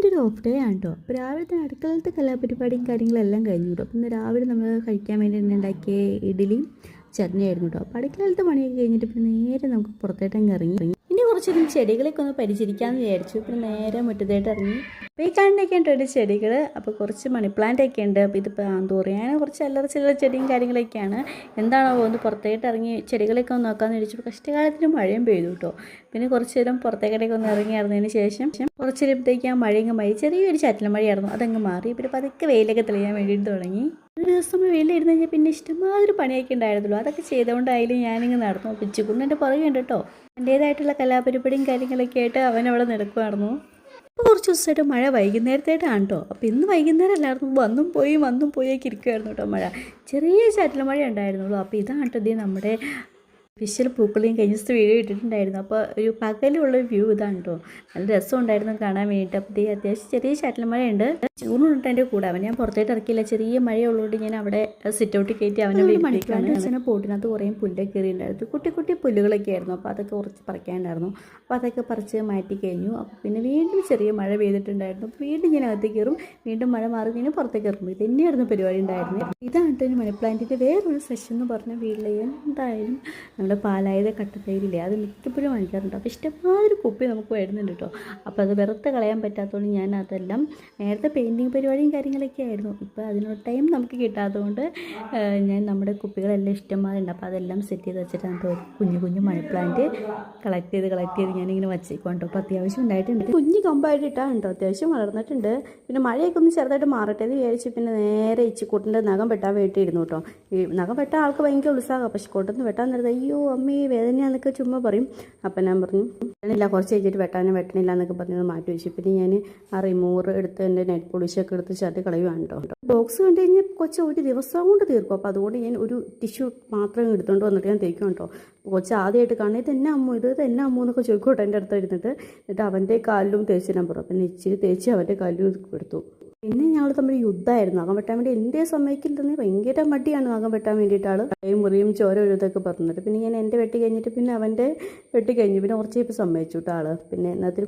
എൻ്റെ ഒരു off day ആണ് കേട്ടോ. അപ്പോൾ രാവിലത്തെ അടുക്കളത്തെ കലാപരിപാടിയും കാര്യങ്ങളെല്ലാം കഴിഞ്ഞു കേട്ടോ. അപ്പോൾ ഇന്ന് രാവിലെ നമ്മൾ കഴിക്കാൻ വേണ്ടി ഉണ്ടാക്കിയ ഇഡ്ഡലിയും ചട്നിയായിരുന്നു കേട്ടോ. അപ്പോൾ അടുക്കളത്തെ പണിയൊക്കെ കഴിഞ്ഞിട്ട് പിന്നെ നേരെ നമുക്ക് പുറത്തേട്ടങ്ങ് ഇറങ്ങി. ഇനി കുറച്ചധികം ചെടികളൊക്കെ ഒന്ന് പരിചരിക്കാമെന്ന് വിചാരിച്ചു. പിന്നെ നേരെ മുറ്റത്തേട്ട് ഇറങ്ങി. അപ്പോൾ ഈ കാണുന്നൊക്കെ ഉണ്ട് ഒരു ചെടികൾ. അപ്പോൾ കുറച്ച് മണി പ്ലാന്റ് ഒക്കെ ഉണ്ട്. അപ്പോൾ ഇതിപ്പോൾ ആന്തൂറി അങ്ങനെ കുറച്ച് അല്ലറ ചില്ലറ ചെടിയും കാര്യങ്ങളൊക്കെയാണ്. എന്താണോ ഒന്ന് പുറത്തേട്ട് ഇറങ്ങി ചെടികളൊക്കെ ഒന്ന് നോക്കാമെന്ന് വിചാരിച്ചു. കഷ്ടകാലത്തിന് മഴയും പെയ്തു കേട്ടോ. പിന്നെ കുറച്ച് നേരം പുറത്തേക്കടയൊക്കെ ഒന്ന് ഇറങ്ങി ഇറങ്ങിയതിന് ശേഷം കുറച്ച് നേരത്തേക്ക് ആ മഴയങ്ങ് മഴ ചെറിയൊരു ചാറ്റൽ മഴയായിരുന്നു. അതങ്ങ് മാറി. പിന്നെ പതുക്കെ വെയിലൊക്കെ തെളിയാൻ വേണ്ടിയിട്ട് തുടങ്ങി. ഒരു ദിവസം വെയിലിരുന്ന് കഴിഞ്ഞാൽ പിന്നെ ഇഷ്ടമാതൊരു പണിയൊക്കെ ഉണ്ടായിരുന്നുള്ളൂ. അതൊക്കെ ചെയ്തുകൊണ്ടായാലും ഞാനിങ്ങ് നടന്നു. പിച്ചുകൊണ്ട് എൻ്റെ പുറകെ ഉണ്ട് കേട്ടോ. എൻ്റേതായിട്ടുള്ള കലാപരിപാടിയും കാര്യങ്ങളൊക്കെ ആയിട്ട് അവൻ അവിടെ നടക്കുമായിരുന്നു. അപ്പോൾ കുറച്ച് ദിവസമായിട്ട് മഴ വൈകുന്നേരത്തായിട്ടാണ് കേട്ടോ. അപ്പോൾ ഇന്ന് വൈകുന്നേരം അല്ലായിരുന്നു, വന്നും പോയി ഒക്കെ ഇരിക്കുമായിരുന്നു കേട്ടോ മഴ. ചെറിയ ചാറ്റൽ മഴ ഉണ്ടായിരുന്നുള്ളൂ. അപ്പോൾ ഇതാണ് കേട്ടോ ഇത് നമ്മുടെ ഫിഷ്യൽ പൂക്കളെയും കഴിഞ്ഞ ദിവസത്തെ വീഡിയോ ഇട്ടിട്ടുണ്ടായിരുന്നു. അപ്പോൾ ഒരു പകലുള്ള വ്യൂ ഇതാണ് കേട്ടോ. നല്ല രസം ഉണ്ടായിരുന്നു കാണാൻ വേണ്ടിയിട്ട്. അപ്പോൾ അത്യാവശ്യം ചെറിയ ചാറ്റൽ മഴയുണ്ട്. ചൂടുണ്ട് എൻ്റെ കൂടെ. അവൻ ഞാൻ പുറത്തേട്ട് ഇറക്കിയില്ല. ചെറിയ മഴയുള്ളതുകൊണ്ട് ഞാൻ അവിടെ സിറ്റ് ഔട്ട് കയറ്റി അവനെ മണിക്കാണ്. അച്ഛനെ പോട്ടിനകത്ത് കുറേ പുല്ലൊക്കെ കയറിയിട്ടുണ്ടായിരുന്നു. കുട്ടി കുട്ടി പുല്ലുകളൊക്കെ ആയിരുന്നു. അപ്പോൾ അതൊക്കെ കുറച്ച് പറിക്കാനുണ്ടായിരുന്നു. അപ്പോൾ അതൊക്കെ പറിച്ച് മാറ്റി കഴിഞ്ഞു. അപ്പോൾ പിന്നെ വീണ്ടും ചെറിയ മഴ പെയ്തിട്ടുണ്ടായിരുന്നു. അപ്പോൾ വീണ്ടും ഞാൻ അകത്തേക്ക് കയറും. വീണ്ടും മഴ മാറി കഴിഞ്ഞാൽ പുറത്തേക്ക് ഇറങ്ങും. ഇത് തന്നെയായിരുന്നു പരിപാടി ഉണ്ടായിരുന്നത്. ഇതാണ് കേട്ടോ മണി പ്ലാന്റിൻ്റെ വേറൊരു സെഷൻ എന്ന് പറഞ്ഞ വീട്ടിൽ എന്തായാലും നമ്മുടെ പാലായത് കട്ടപ്പേരില്ലേ, അത് മിക്കപ്പോഴും വാങ്ങിക്കാറുണ്ട്. അപ്പോൾ ഇഷ്ടമായൊരു കുപ്പി നമുക്ക് വരുന്നുണ്ട് കേട്ടോ. അപ്പോൾ അത് വെറുതെ കളയാൻ പറ്റാത്തതുകൊണ്ട് ഞാൻ അതെല്ലാം നേരത്തെ പെയിൻറ്റിങ് പരിപാടിയും കാര്യങ്ങളൊക്കെ ആയിരുന്നു. ഇപ്പോൾ അതിനുള്ള ടൈം നമുക്ക് കിട്ടാത്തതുകൊണ്ട് ഞാൻ നമ്മുടെ കുപ്പികളെല്ലാം ഇഷ്ടമാറുണ്ട്. അപ്പോൾ അതെല്ലാം സെറ്റ് ചെയ്ത് വെച്ചിട്ട് നമുക്ക് കുഞ്ഞു കുഞ്ഞു മണി പ്ലാന്റ് കളക്ട് ചെയ്ത് ഞാനിങ്ങനെ വച്ചേക്കും കേട്ടോ. അപ്പോൾ അത്യാവശ്യം ഉണ്ടായിട്ടുണ്ട്. കുഞ്ഞു കമ്പായിട്ട് ഇട്ടാണ് കേട്ടോ. അത്യാവശ്യം വളർന്നിട്ടുണ്ട്. പിന്നെ മഴയൊക്കെ ഒന്ന് ചെറുതായിട്ട് മാറട്ടെ എന്ന് വിചാരിച്ച് പിന്നെ നേരെ ഇച്ചിക്കൂട്ടിൻ്റെ നഖം വെട്ടാൻ വേണ്ടിയിരുന്നു കേട്ടോ. ഈ നഖം വെട്ടാൻ ആൾക്ക് ഭയങ്കര ഉത്സാഹം. പക്ഷെ കൊട്ടൊന്ന് വെട്ടാൻ നേരത്തെ അയ്യോ അമ്മേ വേദനയാന്നൊക്കെ ചുമ്മാ പറയും. അപ്പം ഞാൻ പറഞ്ഞു വെട്ടണില്ല, കുറച്ച് കഴിഞ്ഞിട്ട് വെട്ടണില്ല എന്നൊക്കെ പറഞ്ഞത് മാറ്റി വെച്ചു. പിന്നെ ഞാൻ ആ റിമൂവർ എടുത്ത് എൻ്റെ നെറ്റ് പോളിഷൊക്കെ എടുത്ത് ചാട്ടി കളയുവാണ് കേട്ടോ. ബോക്സ് കണ്ടു കഴിഞ്ഞാൽ കൊച്ച് ഒരു ദിവസം കൊണ്ട് തീർക്കും. അപ്പോൾ അതുകൊണ്ട് ഞാൻ ഒരു ടിഷ്യൂ മാത്രം എടുത്തുകൊണ്ട് വന്നിട്ട് ഞാൻ തേക്കും കേട്ടോ. കൊച്ച് ആദ്യമായിട്ട് കാണുന്നത് ഇത് എന്നാ അമ്മു എന്നൊക്കെ ചോദിക്കോട്ടെ എൻ്റെ അടുത്ത് ഇരുന്നിട്ട്. എന്നിട്ട് അവൻ്റെ കാലിലും തേച്ച് ഞാൻ പറഞ്ഞു. പിന്നെ ഇച്ചിരി തേച്ച് അവൻ്റെ കാലിലും എടുത്തു. പിന്നെ ഞങ്ങൾ തമ്മിൽ യുദ്ധമായിരുന്നു. നഖം വെട്ടാൻ വേണ്ടി എൻ്റെ സമ്മതിക്കില്ലെന്ന് ഭയങ്കര മടിയാണ് നഖം വെട്ടാൻ വേണ്ടിയിട്ട്. ആൾ കൈയും മുറിയും ചോര എഴുതൊക്കെ പറഞ്ഞിട്ട് പിന്നെ ഞാൻ എൻ്റെ വെട്ടി കഴിഞ്ഞിട്ട് പിന്നെ അവൻ്റെ വെട്ടി കഴിഞ്ഞു. പിന്നെ കുറച്ച് ഇപ്പോൾ സമ്മതിച്ചു കേട്ടോ ആൾ. പിന്നെ എന്നത്തിൽ